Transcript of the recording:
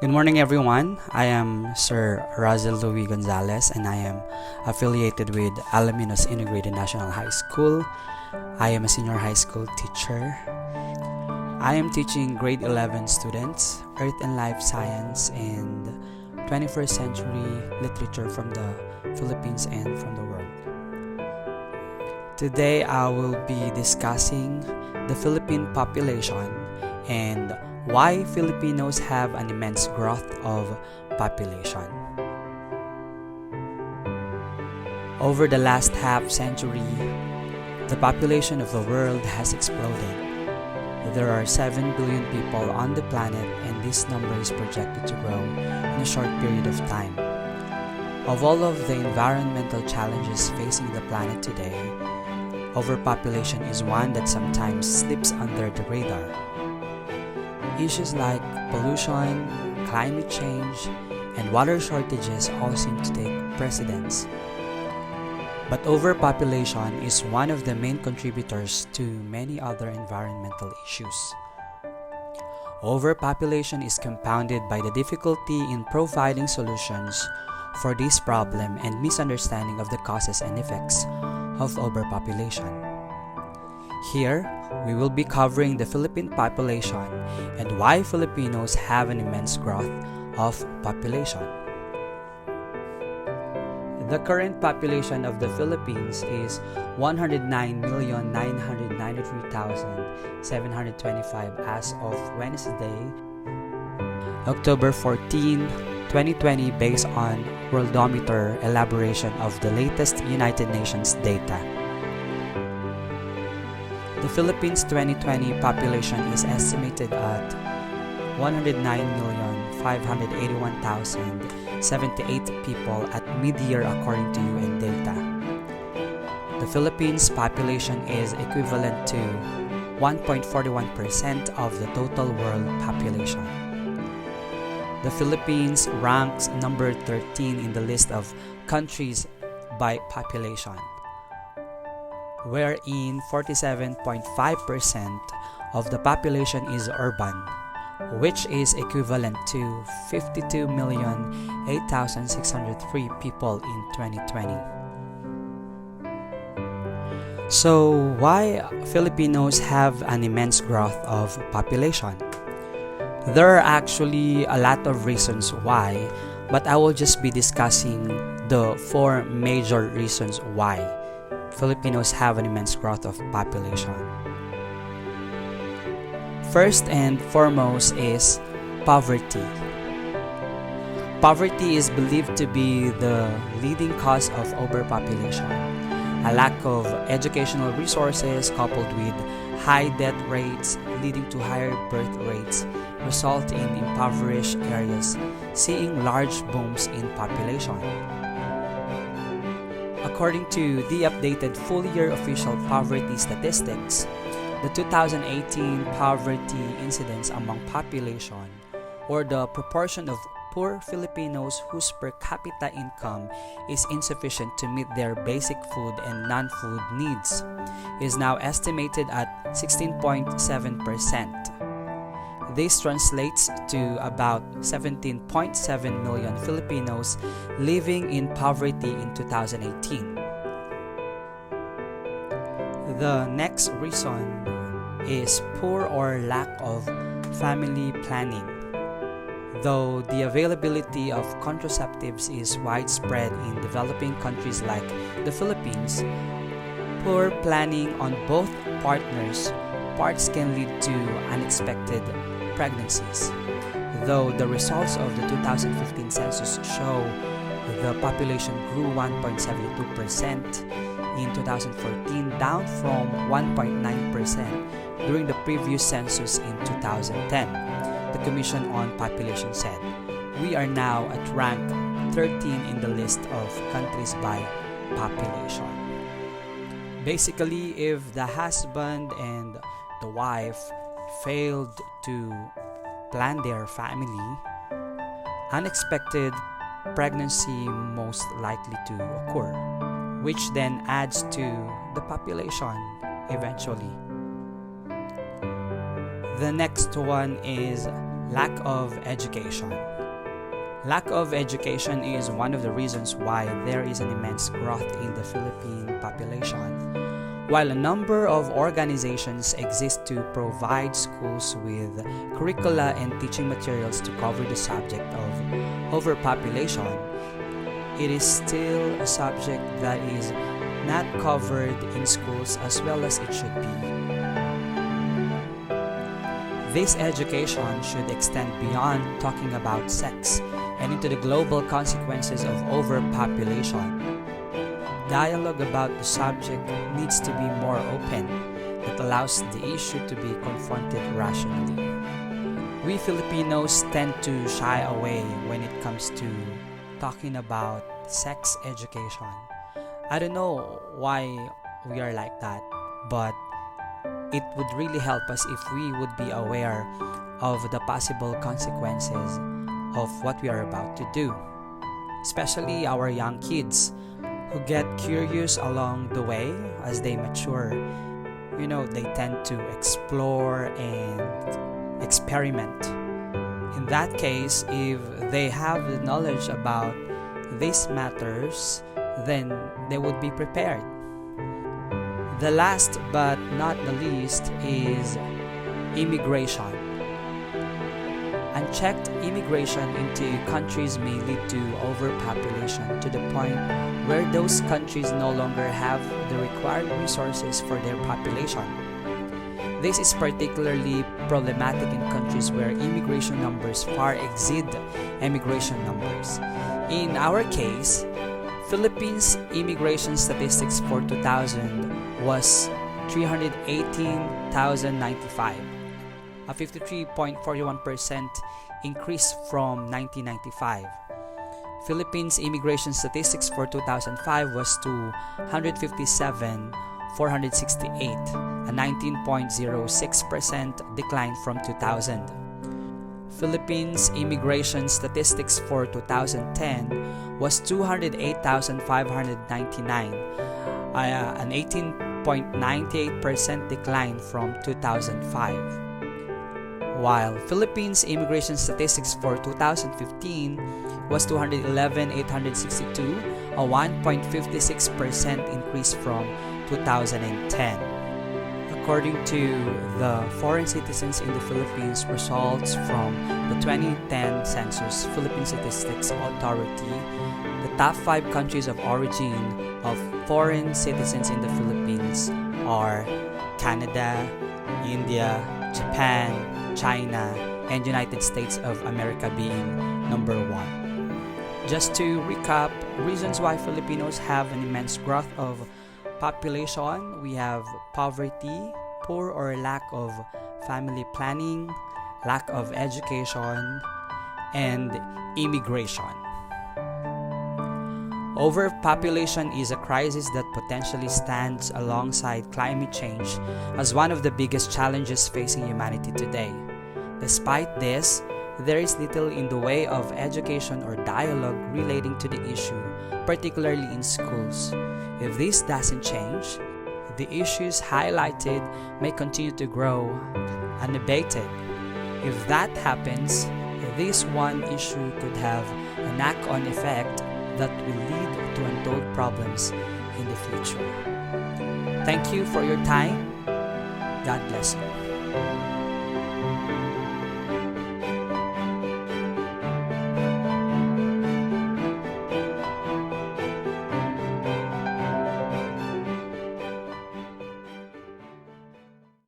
Good morning, everyone. I am Sir LouieG Gonzalez, and I am affiliated with Alaminos Integrated National High School. I am a senior high school teacher. I am teaching grade 11 students Earth and Life Science and 21st century literature from the Philippines and from the world. Today, I will be discussing the Philippine population and why Filipinos have an immense growth of population. Over the last half century, the population of the world has exploded. There are 7 billion people on the planet, and this number is projected to grow in a short period of time. Of all of the environmental challenges facing the planet today, overpopulation is one that sometimes slips under the radar. Issues like pollution, climate change, and water shortages all seem to take precedence. But overpopulation is one of the main contributors to many other environmental issues. Overpopulation is compounded by the difficulty in providing solutions for this problem and misunderstanding of the causes and effects of overpopulation. Here, we will be covering the Philippine population and why Filipinos have an immense growth of population. The current population of the Philippines is 109,993,725 as of Wednesday, October 14, 2020, based on Worldometer elaboration of the latest United Nations data. The Philippines 2020 population is estimated at 109,581,078 people at mid-year according to UN data. The Philippines population is equivalent to 1.41% of the total world population. The Philippines ranks number 13 in the list of countries by population, wherein 47.5% of the population is urban, which is equivalent to 52,008,603 people in 2020. So, why Filipinos have an immense growth of population? There are actually a lot of reasons why, but I will just be discussing the 4 major reasons why Filipinos have an immense growth of population. First and foremost is poverty. Poverty is believed to be the leading cause of overpopulation. A lack of educational resources coupled with high death rates leading to higher birth rates result in impoverished areas seeing large booms in population. According to the updated full-year official poverty statistics, the 2018 poverty incidence among population, or the proportion of poor Filipinos whose per capita income is insufficient to meet their basic food and non-food needs, is now estimated at 16.7%. This translates to about 17.7 million Filipinos living in poverty in 2018. The next reason is poor or lack of family planning. Though the availability of contraceptives is widespread in developing countries like the Philippines, poor planning on both parts can lead to unexpected pregnancies. Though the results of the 2015 census show the population grew 1.72% in 2014, down from 1.9% during the previous census in 2010. The Commission on Population said, "We are now at rank 13 in the list of countries by population." Basically, if the husband and the wife failed to plan their family, unexpected pregnancy most likely to occur, which then adds to the population eventually. The next one is lack of education. Lack of education is one of the reasons why there is an immense growth in the Philippine population. While a number of organizations exist to provide schools with curricula and teaching materials to cover the subject of overpopulation, it is still a subject that is not covered in schools as well as it should be. This education should extend beyond talking about sex and into the global consequences of overpopulation. Dialogue about the subject needs to be more open. That allows the issue to be confronted rationally. We Filipinos tend to shy away when it comes to talking about sex education. I don't know why we are like that, but it would really help us if we would be aware of the possible consequences of what we are about to do, especially our young kids who get curious along the way as they mature. They tend to explore and experiment. In that case, if they have the knowledge about these matters, then they would be prepared. The last but not the least is immigration. Unchecked immigration into countries may lead to overpopulation to the point where those countries no longer have the required resources for their population. This is particularly problematic in countries where immigration numbers far exceed emigration numbers. In our case, Philippines immigration statistics for 2000 was 318,095, a 53.41% increase from 1995. Philippines immigration statistics for 2005 was 257,468, a 19.06% decline from 2000. Philippines immigration statistics for 2010 was 208,599, an 18.98% decline from 2005. While Philippines immigration statistics for 2015 was 211,862, a 1.56% increase from 2010. According to the Foreign Citizens in the Philippines results from the 2010 Census Philippine Statistics Authority, the top 5 countries of origin of foreign citizens in the Philippines are Canada, India, Japan, China, and United States of America being number 1. Just to recap, reasons why Filipinos have an immense growth of population: we have poverty, poor or lack of family planning, lack of education, and immigration. Overpopulation is a crisis that potentially stands alongside climate change as one of the biggest challenges facing humanity today. Despite this, there is little in the way of education or dialogue relating to the issue, particularly in schools. If this doesn't change, the issues highlighted may continue to grow unabated. If that happens, this one issue could have a knock-on effect that will lead to untold problems in the future. Thank you for your time. God bless you.